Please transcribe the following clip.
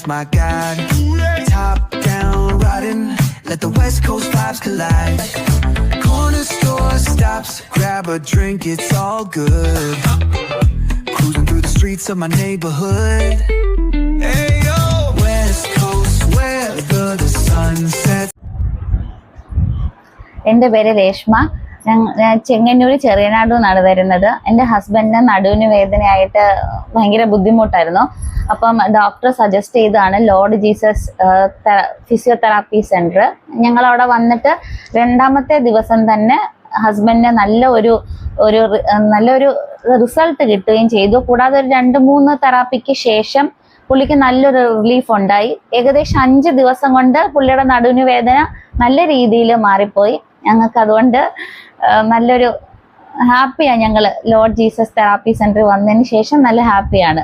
my God. Top down riding, let the West Coast vibes collide. Corner store stops, grab a drink, it's all good. Cruising through the streets of my neighborhood. Hey yo, West Coast weather, the sun sets. എൻ്റെ പേര് രേഷ്മ. ഞാൻ ചെങ്ങന്നൂർ ചെറിയനാട് നിന്നാണ് വരുന്നത്. എൻ്റെ ഹസ്ബൻഡിന് നടുവിന് വേദനയായിട്ട് ഭയങ്കര ബുദ്ധിമുട്ടായിരുന്നു. അപ്പം ഡോക്ടർ സജസ്റ്റ് ചെയ്തതാണ് ലോർഡ് ജീസസ് ഫിസിയോതെറാപ്പി സെൻറ്റർ. ഞങ്ങളവിടെ വന്നിട്ട് രണ്ടാമത്തെ ദിവസം തന്നെ ഹസ്ബൻഡിന് നല്ലൊരു റിസൾട്ട് കിട്ടുകയും ചെയ്തു. കൂടാതെ ഒരു 2-3 തെറാപ്പിക്ക് ശേഷം പുള്ളിക്ക് നല്ലൊരു റിലീഫ് ഉണ്ടായി. ഏകദേശം 5 ദിവസം കൊണ്ട് പുള്ളിയുടെ നടുവിന് വേദന നല്ല രീതിയിൽ മാറിപ്പോയി. ഞങ്ങൾക്ക് അതുകൊണ്ട് നല്ലൊരു ഹാപ്പിയാണ്. ഞങ്ങൾ ലോർഡ് ജീസസ് തെറാപ്പി സെൻറ്ററിൽ വന്നതിന് ശേഷം നല്ല ഹാപ്പിയാണ്.